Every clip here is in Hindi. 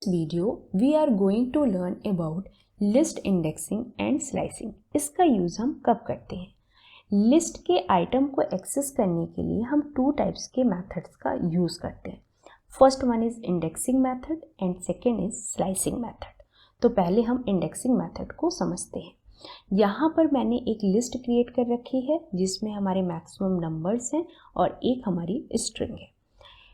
Video we are going to learn about list indexing and slicing. इसका यूज़ हम कब करते हैं? लिस्ट के आइटम को एक्सेस करने के लिए हम टू टाइप्स के मेथड्स का यूज़ करते हैं। First one is indexing method and second is slicing method. तो पहले हम इंडेक्सिंग मेथड को समझते हैं। यहाँ पर मैंने एक लिस्ट क्रिएट कर रखी है जिसमें हमारे मैक्सिमम नंबर्स हैं और एक हमारी स्ट्रिंग है।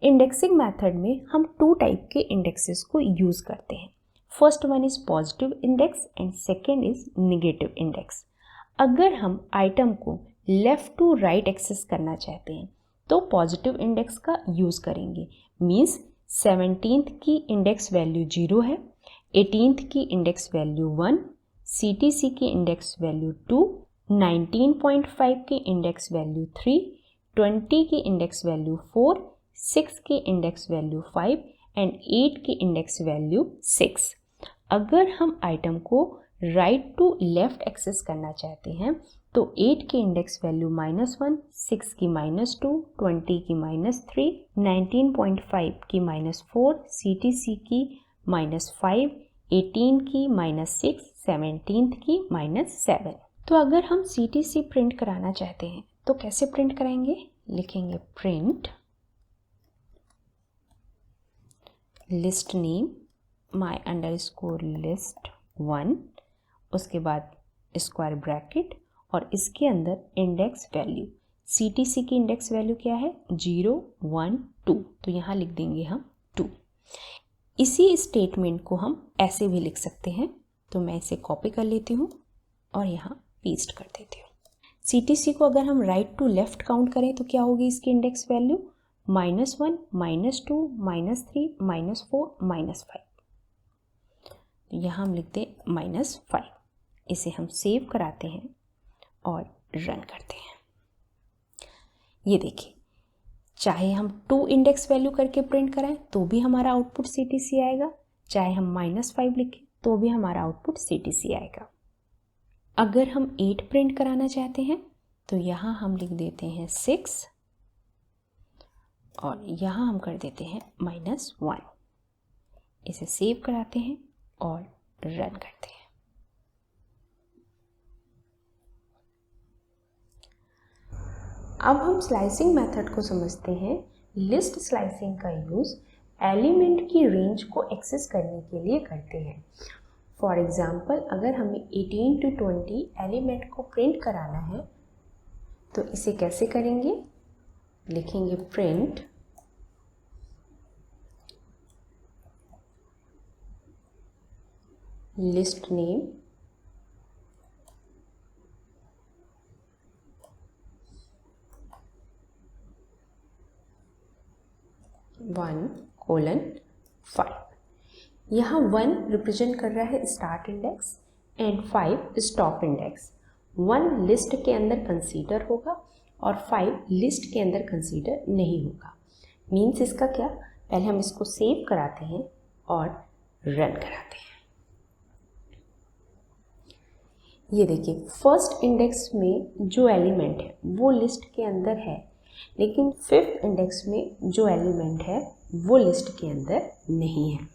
इंडेक्सिंग मेथड में हम टू टाइप के इंडेक्सेस को यूज़ करते हैं। First one is positive index and second is negative index. अगर हम आइटम को लेफ़्ट टू राइट एक्सेस करना चाहते हैं तो पॉजिटिव इंडेक्स का यूज़ करेंगे। मीन्स 17th की इंडेक्स वैल्यू 0 है, 18th की इंडेक्स वैल्यू 1, CTC की इंडेक्स वैल्यू 2, 19.5 की इंडेक्स वैल्यू 3, 20 की इंडेक्स वैल्यू 4, 6 की इंडेक्स वैल्यू 5 एंड 8 की इंडेक्स वैल्यू 6। अगर हम आइटम को राइट टू लेफ्ट एक्सेस करना चाहते हैं तो 8 की इंडेक्स वैल्यू -1, 6 की -2, 20 की -3, 19.5 की -4, CTC की -5, 18 की -6, 17th की -7। तो अगर हम CTC प्रिंट कराना चाहते हैं तो कैसे प्रिंट कराएंगे? लिखेंगे print list name my underscore list 1, उसके बाद स्क्वायर ब्रैकेट और इसके अंदर इंडेक्स वैल्यू। CTC की इंडेक्स वैल्यू क्या है? 0, 1, 2। तो यहाँ लिख देंगे हम 2। इसी स्टेटमेंट को हम ऐसे भी लिख सकते हैं। तो मैं इसे कॉपी कर लेती हूँ और यहाँ पेस्ट कर देती हूँ। CTC को अगर हम राइट टू लेफ्ट काउंट करें तो क्या होगी इसकी इंडेक्स वैल्यू? -1, -2, -3, -4, -5। तो यहाँ हम लिखते हैं -5। इसे हम सेव कराते हैं और रन करते हैं। ये देखिए, चाहे हम 2 इंडेक्स वैल्यू करके प्रिंट कराएं तो भी हमारा आउटपुट CTC आएगा, चाहे हम -5 लिखें तो भी हमारा आउटपुट CTC आएगा। अगर हम 8 प्रिंट कराना चाहते हैं तो यहाँ हम लिख देते हैं 6 और यहाँ हम कर देते हैं -1। इसे सेव कराते हैं और रन करते हैं। अब हम स्लाइसिंग मेथड को समझते हैं। लिस्ट स्लाइसिंग का यूज़ एलिमेंट की रेंज को एक्सेस करने के लिए करते हैं। फॉर एग्जाम्पल, अगर हमें 18 to 20 एलिमेंट को प्रिंट कराना है तो इसे कैसे करेंगे? लिखेंगे प्रिंट लिस्ट नेम (1:5). यहाँ 1 रिप्रेजेंट कर रहा है start index and 5 stop index. 1 list के अंदर कंसीडर होगा और 5 लिस्ट के अंदर कंसीडर नहीं होगा। मीन्स इसका क्या? पहले हम इसको सेव कराते हैं और रन कराते हैं। ये देखिए, फर्स्ट इंडेक्स में जो एलिमेंट है वो लिस्ट के अंदर है, लेकिन 5th इंडेक्स में जो एलिमेंट है वो लिस्ट के अंदर नहीं है।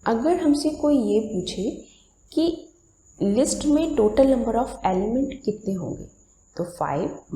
अगर हमसे कोई ये पूछे कि लिस्ट में टोटल नंबर ऑफ एलिमेंट कितने होंगे तो 5 -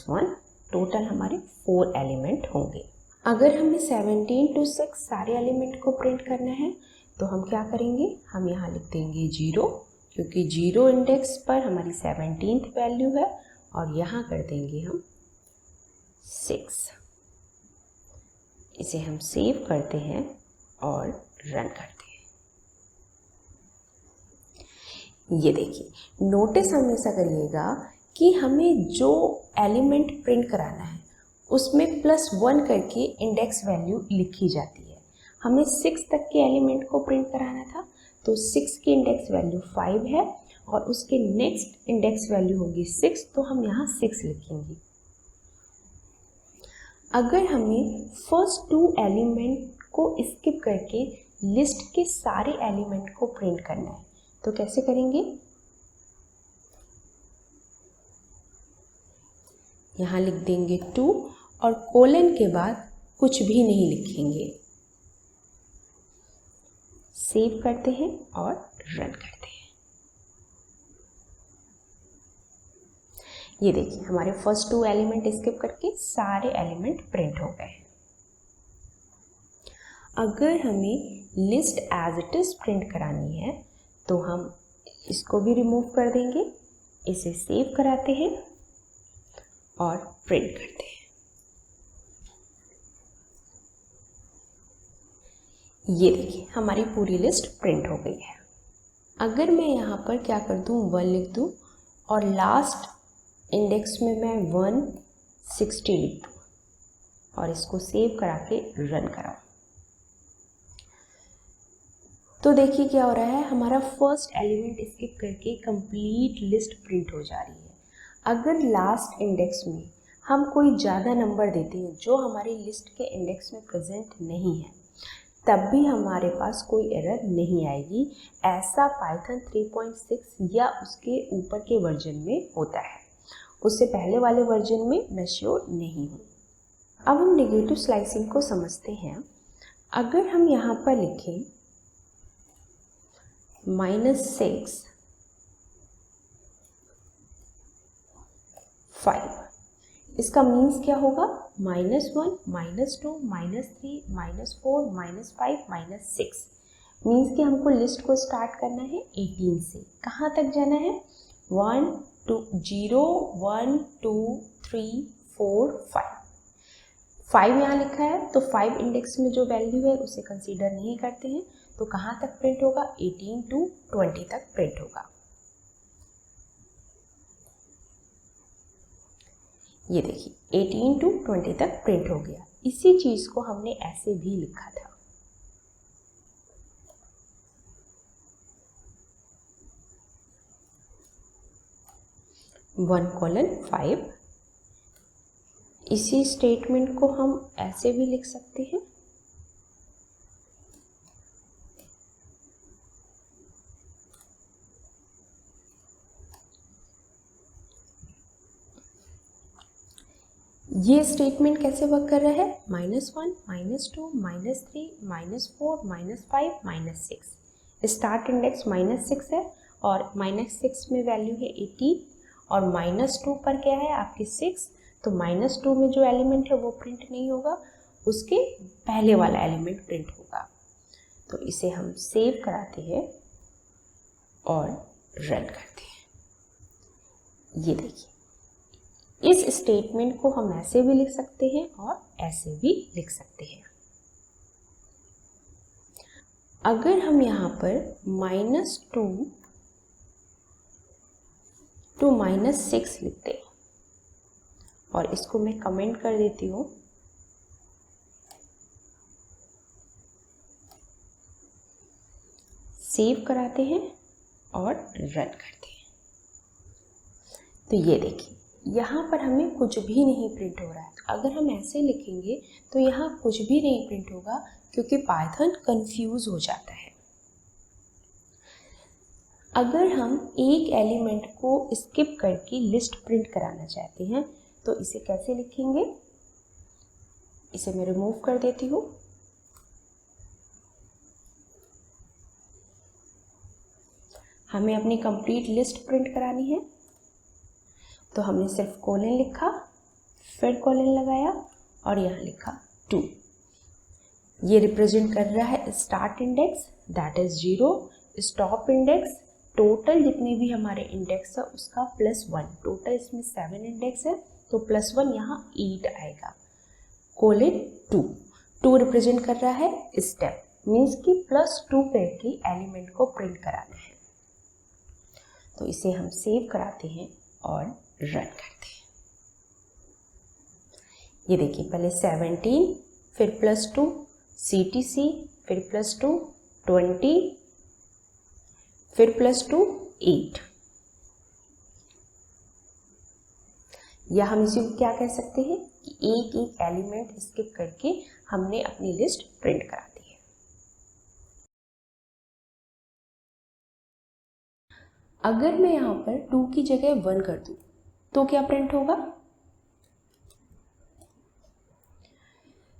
1 टोटल हमारे 4 एलिमेंट होंगे। अगर हमें 17 to 6 सारे एलिमेंट को प्रिंट करना है तो हम क्या करेंगे? हम यहाँ लिख देंगे 0, क्योंकि 0 इंडेक्स पर हमारी 17th वैल्यू है और यहाँ कर देंगे हम 6। इसे हम सेव करते हैं और रन करते हैं। ये देखिए, नोटिस हमेशा करिएगा कि हमें जो एलिमेंट प्रिंट कराना है उसमें +1 करके इंडेक्स वैल्यू लिखी जाती है। हमें 6 तक के एलिमेंट को प्रिंट कराना था तो 6 की इंडेक्स वैल्यू 5 है और उसके नेक्स्ट इंडेक्स वैल्यू होगी 6, तो हम यहाँ 6 लिखेंगे। अगर हमें फर्स्ट 2 एलिमेंट को स्किप करके लिस्ट के सारे एलिमेंट को प्रिंट करना है तो कैसे करेंगे? यहाँ लिख देंगे 2 और कोलन के बाद कुछ भी नहीं लिखेंगे। सेव करते हैं और रन करते हैं। ये देखिए हमारे फर्स्ट 2 एलिमेंट स्किप करके सारे एलिमेंट प्रिंट हो गए। अगर हमें list as it is print करानी है तो हम इसको भी रिमूव कर देंगे, इसे सेव कराते हैं और प्रिंट करते हैं। ये देखिए हमारी पूरी लिस्ट प्रिंट हो गई है। अगर मैं यहाँ पर क्या कर दूँ 1 लिख दूँ और लास्ट इंडेक्स में मैं 160 लिख दूँ और इसको सेव करा के रन कराऊँ, तो देखिए क्या हो रहा है, हमारा फर्स्ट एलिमेंट स्किप करके कंप्लीट लिस्ट प्रिंट हो जा रही है। अगर लास्ट इंडेक्स में हम कोई ज़्यादा नंबर देते हैं जो हमारी लिस्ट के इंडेक्स में प्रेजेंट नहीं है, तब भी हमारे पास कोई एरर नहीं आएगी। ऐसा पाइथन 3.6 या उसके ऊपर के वर्जन में होता है, उससे पहले वाले वर्जन में मैं श्योर नहीं हूँ। अब हम नेगेटिव स्लाइसिंग को समझते हैं। अगर हम यहाँ पर लिखें -6 5, इसका मीन्स क्या होगा, -1 -2 -3 -4 -5 -6 मीन्स कि हमको लिस्ट को स्टार्ट करना है 18 से। कहाँ तक जाना है, 1 2 0 1 2 3 4 5 5 यहाँ लिखा है तो 5 इंडेक्स में जो वैल्यू है उसे कंसीडर नहीं करते हैं, तो कहाँ तक प्रिंट होगा, 18 to 20 तक प्रिंट होगा। ये देखिए 18 to 20 तक प्रिंट हो गया। इसी चीज को हमने ऐसे भी लिखा था, (1:5). इसी स्टेटमेंट को हम ऐसे भी लिख सकते हैं, ये स्टेटमेंट कैसे वर्क कर रहा है, -1 -2 -3 -4 -5 -6। स्टार्ट इंडेक्स -6 है और -6 में वैल्यू है 18 और -2 पर क्या है आपकी 6, तो -2 में जो एलिमेंट है वो प्रिंट नहीं होगा, उसके पहले वाला एलिमेंट प्रिंट होगा। तो इसे हम सेव कराते हैं और रन करते हैं। ये देखिए इस स्टेटमेंट को हम ऐसे भी लिख सकते हैं और ऐसे भी लिख सकते हैं। अगर हम यहाँ पर -2 to -6 लिखते हैं और इसको मैं कमेंट कर देती हूँ, सेव कराते हैं और रन करते हैं, तो ये देखिए यहाँ पर हमें कुछ भी नहीं प्रिंट हो रहा है। अगर हम ऐसे लिखेंगे तो यहाँ कुछ भी नहीं प्रिंट होगा क्योंकि पाइथन कंफ्यूज हो जाता है। अगर हम एक एलिमेंट को स्किप करके लिस्ट प्रिंट कराना चाहते हैं तो इसे कैसे लिखेंगे, इसे मैं रिमूव कर देती हूँ। हमें अपनी कंप्लीट लिस्ट प्रिंट करानी है तो हमने सिर्फ कोलन लिखा, फिर कोलन लगाया और यहाँ लिखा 2। ये रिप्रेजेंट कर रहा है start index that is 0, stop index total जितने भी हमारे इंडेक्स है उसका +1, टोटल इसमें 7 इंडेक्स है तो +1 यहाँ 8 आएगा, कोलन 2 रिप्रेजेंट कर रहा है स्टेप, मीन्स कि +2 करके एलिमेंट को प्रिंट कराना है। तो इसे हम सेव कराते हैं और रन करते हैं। ये देखिए पहले 17 फिर +2 CTC फिर +2 20 फिर +2 8, या हम इसी को क्या कह सकते हैं कि एक एक एलिमेंट स्किप करके हमने अपनी लिस्ट प्रिंट करा दी है। अगर मैं यहाँ पर 2 की जगह 1 कर दूँ तो क्या प्रिंट होगा,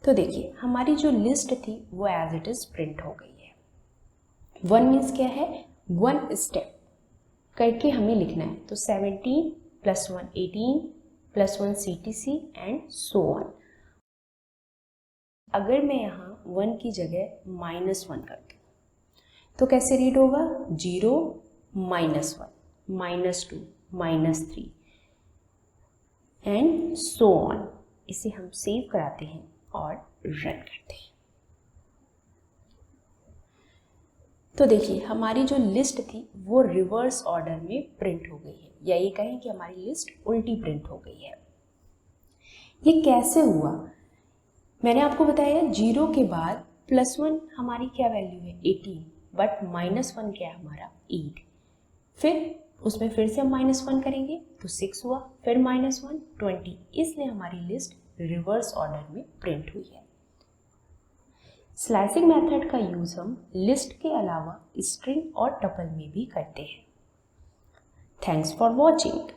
तो देखिए हमारी जो लिस्ट थी वो एज इट इज प्रिंट हो गई है। 1 मीन्स क्या है, 1 स्टेप करके हमें लिखना है। तो 17 + 1 18 + 1 CTC एंड सो ऑन। अगर मैं यहाँ 1 की जगह -1 कर दूँ तो कैसे रीड होगा, 0 -1 -2 -3 एंड सो ऑन। इसे हम सेव कराते हैं और रन करते हैं। तो देखिए हमारी जो लिस्ट थी वो रिवर्स ऑर्डर में प्रिंट हो गई है, या ये कहें कि हमारी लिस्ट उल्टी प्रिंट हो गई है। ये कैसे हुआ, मैंने आपको बताया 0 के बाद +1 हमारी क्या वैल्यू है 18, बट -1 क्या है हमारा 8। फिर उसमें फिर से हम -1 करेंगे तो 6 हुआ, फिर -1 20, इसलिए हमारी लिस्ट रिवर्स ऑर्डर में प्रिंट हुई है। स्लाइसिंग मेथड का यूज हम लिस्ट के अलावा स्ट्रिंग और टपल में भी करते हैं। Thanks for watching.